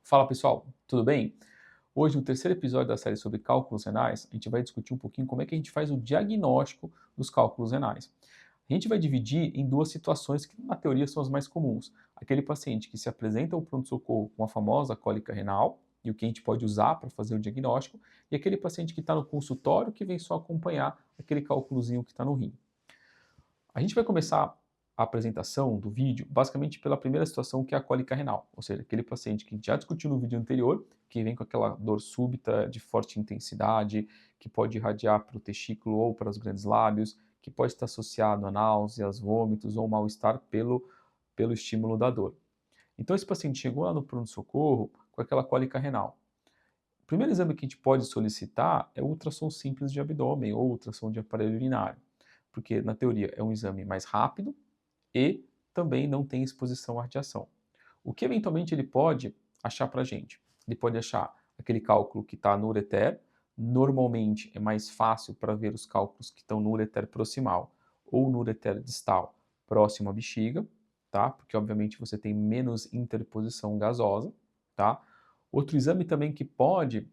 Fala pessoal, tudo bem? Hoje, no terceiro episódio da série sobre cálculos renais, a gente vai discutir um pouquinho como é que a gente faz o diagnóstico dos cálculos renais. A gente vai dividir em duas situações que, na teoria, são as mais comuns. Aquele paciente que se apresenta ao pronto-socorro com a famosa cólica renal, e o que a gente pode usar para fazer o diagnóstico, e aquele paciente que está no consultório que vem só acompanhar aquele cálculozinho que está no rim. A gente vai começar a apresentação do vídeo basicamente pela primeira situação, que é a cólica renal, ou seja, aquele paciente que já discutiu no vídeo anterior, que vem com aquela dor súbita de forte intensidade, que pode irradiar para o testículo ou para os grandes lábios, que pode estar associado a náuseas, vômitos ou mal-estar pelo estímulo da dor. Então esse paciente chegou lá no pronto-socorro com aquela cólica renal. O primeiro exame que a gente pode solicitar é o ultrassom simples de abdômen ou ultrassom de aparelho urinário, porque na teoria é um exame mais rápido e também não tem exposição à radiação. O que eventualmente ele pode achar para a gente? Ele pode achar aquele cálculo que está no ureter. Normalmente é mais fácil para ver os cálculos que estão no ureter proximal ou no ureter distal, próximo à bexiga, tá? Porque obviamente você tem menos interposição gasosa, tá? Outro exame também que pode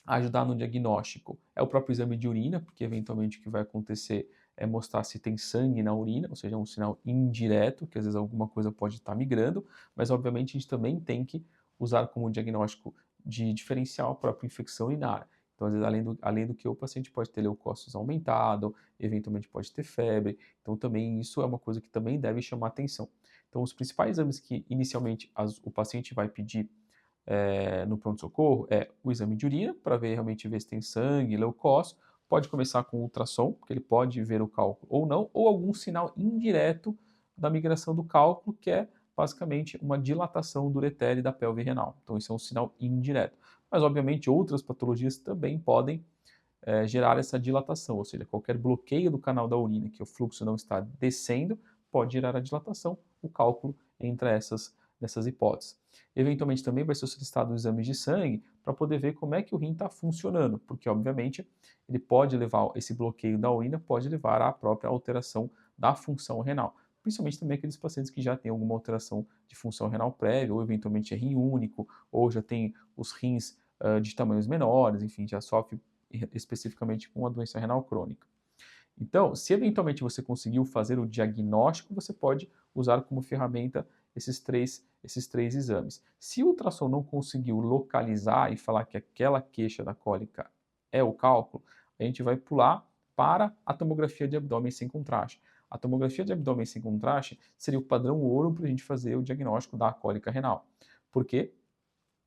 ajudar no diagnóstico é o próprio exame de urina, porque eventualmente o que vai acontecer é mostrar se tem sangue na urina, ou seja, é um sinal indireto, que às vezes alguma coisa pode estar migrando, mas obviamente a gente também tem que usar como diagnóstico de diferencial a própria infecção urinária. Então, às vezes, além do que o paciente pode ter leucócitos aumentado, eventualmente pode ter febre, então também isso é uma coisa que também deve chamar atenção. Então, os principais exames que inicialmente o paciente vai pedir no pronto-socorro é o exame de urina, para realmente ver se tem sangue, leucócito. Pode começar com ultrassom, porque ele pode ver o cálculo ou não, ou algum sinal indireto da migração do cálculo, que é basicamente uma dilatação do ureter e da pelve renal. Então, isso é um sinal indireto. Mas, obviamente, outras patologias também podem gerar essa dilatação, ou seja, qualquer bloqueio do canal da urina, que o fluxo não está descendo, pode gerar a dilatação. O cálculo entra nessas hipóteses. Eventualmente também vai ser solicitado exames de sangue para poder ver como é que o rim está funcionando, porque obviamente ele pode levar, esse bloqueio da urina pode levar à própria alteração da função renal. Principalmente também aqueles pacientes que já têm alguma alteração de função renal prévia, ou eventualmente é rim único, ou já tem os rins de tamanhos menores, enfim, já sofre especificamente com a doença renal crônica. Então, se eventualmente você conseguiu fazer o diagnóstico, você pode usar como ferramenta esses três exames. Se o ultrassom não conseguiu localizar e falar que aquela queixa da cólica é o cálculo, a gente vai pular para a tomografia de abdômen sem contraste. A tomografia de abdômen sem contraste seria o padrão ouro para a gente fazer o diagnóstico da cólica renal. Porque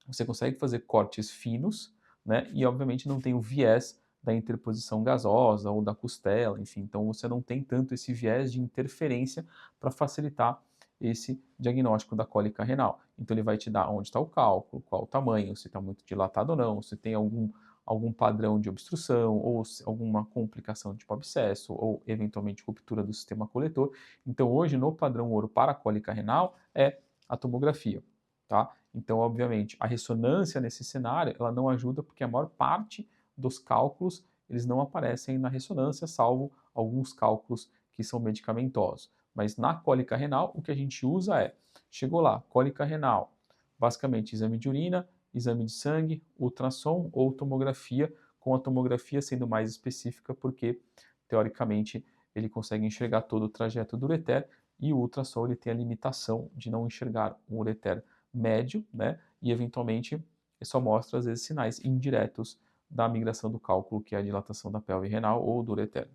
você consegue fazer cortes finos, né? E obviamente não tem o viés da interposição gasosa ou da costela, enfim, então você não tem tanto esse viés de interferência para facilitar esse diagnóstico da cólica renal. Então ele vai te dar onde está o cálculo, qual o tamanho, se está muito dilatado ou não, se tem algum padrão de obstrução ou alguma complicação tipo abscesso ou eventualmente ruptura do sistema coletor. Então hoje no padrão ouro para a cólica renal é a tomografia, tá? Então, obviamente, a ressonância nesse cenário, ela não ajuda porque a maior parte dos cálculos, eles não aparecem na ressonância, salvo alguns cálculos que são medicamentosos. Mas na cólica renal, o que a gente usa chegou lá, cólica renal, basicamente exame de urina, exame de sangue, ultrassom ou tomografia, com a tomografia sendo mais específica porque, teoricamente, ele consegue enxergar todo o trajeto do ureter e o ultrassom ele tem a limitação de não enxergar o ureter médio, né? E eventualmente só mostra às vezes sinais indiretos da migração do cálculo, que é a dilatação da pelve renal ou do ureter.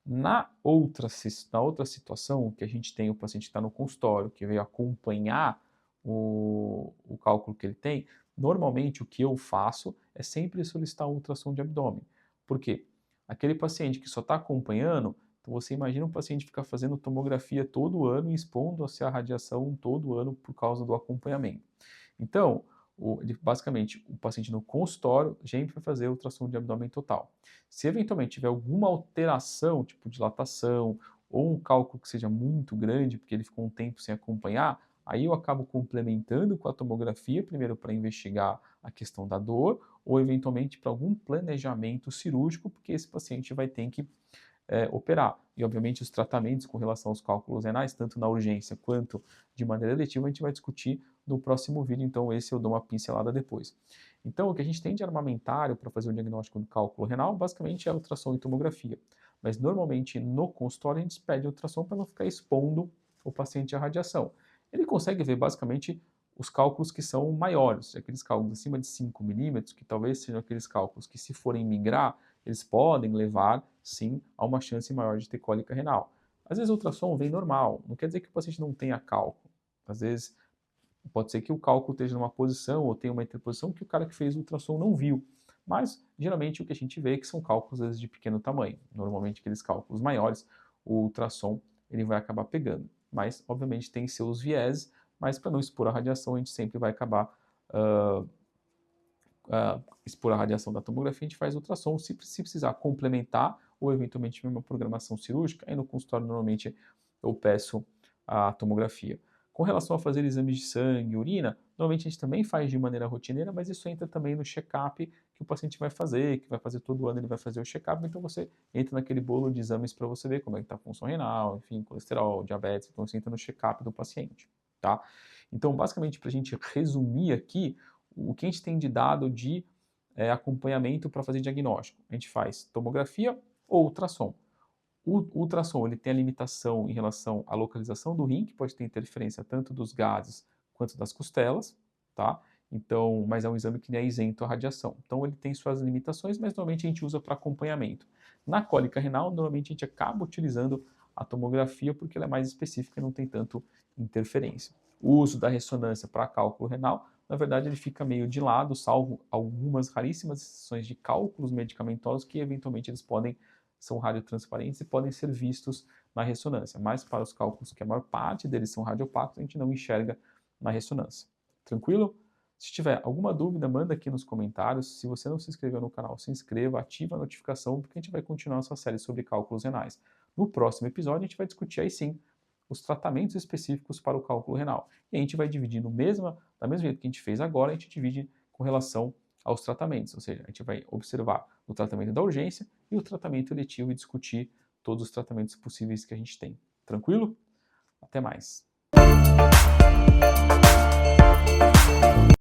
Na outra situação, que a gente tem o paciente que está no consultório, que veio acompanhar o cálculo que ele tem, normalmente o que eu faço é sempre solicitar um ultrassom de abdômen. Por quê? Aquele paciente que só está acompanhando, então você imagina um paciente ficar fazendo tomografia todo ano e expondo-se à radiação todo ano por causa do acompanhamento. Então, basicamente, o paciente no consultório sempre vai fazer ultrassom de abdômen total. Se eventualmente tiver alguma alteração, tipo dilatação, ou um cálculo que seja muito grande, porque ele ficou um tempo sem acompanhar, aí eu acabo complementando com a tomografia, primeiro para investigar a questão da dor, ou eventualmente para algum planejamento cirúrgico, porque esse paciente vai ter que operar. E, obviamente, os tratamentos com relação aos cálculos renais, tanto na urgência quanto de maneira eletiva, a gente vai discutir no próximo vídeo, então esse eu dou uma pincelada depois. Então, o que a gente tem de armamentário para fazer o diagnóstico do cálculo renal, basicamente é ultrassom e tomografia. Mas, normalmente, no consultório, a gente pede ultrassom para não ficar expondo o paciente à radiação. Ele consegue ver, basicamente, os cálculos que são maiores, aqueles cálculos acima de 5 milímetros, que talvez sejam aqueles cálculos que, se forem migrar, eles podem levar, sim, a uma chance maior de ter cólica renal. Às vezes o ultrassom vem normal, não quer dizer que o paciente não tenha cálculo. Às vezes pode ser que o cálculo esteja numa posição ou tenha uma interposição que o cara que fez o ultrassom não viu. Mas, geralmente, o que a gente vê é que são cálculos, às vezes, de pequeno tamanho. Normalmente, aqueles cálculos maiores, o ultrassom ele vai acabar pegando. Mas, obviamente, tem seus vieses, mas para não expor a radiação, a gente sempre vai acabar expor a radiação da tomografia, a gente faz ultrassom. Se precisar complementar ou, eventualmente, uma programação cirúrgica, aí no consultório, normalmente, eu peço a tomografia. Com relação a fazer exames de sangue, urina, normalmente a gente também faz de maneira rotineira, mas isso entra também no check-up que o paciente vai fazer, que vai fazer todo ano, ele vai fazer o check-up, então você entra naquele bolo de exames para você ver como é que está a função renal, enfim, colesterol, diabetes, então você entra no check-up do paciente, tá? Então, basicamente, para a gente resumir aqui, o que a gente tem de dado de acompanhamento para fazer diagnóstico? A gente faz tomografia ou ultrassom. O ultrassom ele tem a limitação em relação à localização do rim, que pode ter interferência tanto dos gases quanto das costelas, tá? Então, mas é um exame que não é isento à radiação. Então, ele tem suas limitações, mas normalmente a gente usa para acompanhamento. Na cólica renal, normalmente a gente acaba utilizando a tomografia porque ela é mais específica e não tem tanto interferência. O uso da ressonância para cálculo renal, na verdade, ele fica meio de lado, salvo algumas raríssimas exceções de cálculos medicamentosos que, eventualmente, eles são radiotransparentes e podem ser vistos na ressonância, mas para os cálculos que a maior parte deles são radiopacos, a gente não enxerga na ressonância. Tranquilo? Se tiver alguma dúvida, manda aqui nos comentários. Se você não se inscreveu no canal, se inscreva, ativa a notificação, porque a gente vai continuar nossa série sobre cálculos renais. No próximo episódio, a gente vai discutir aí sim os tratamentos específicos para o cálculo renal. E a gente vai dividir da mesma jeito que a gente fez agora, a gente divide com relação aos tratamentos, ou seja, a gente vai observar o tratamento da urgência e o tratamento eletivo e discutir todos os tratamentos possíveis que a gente tem. Tranquilo? Até mais!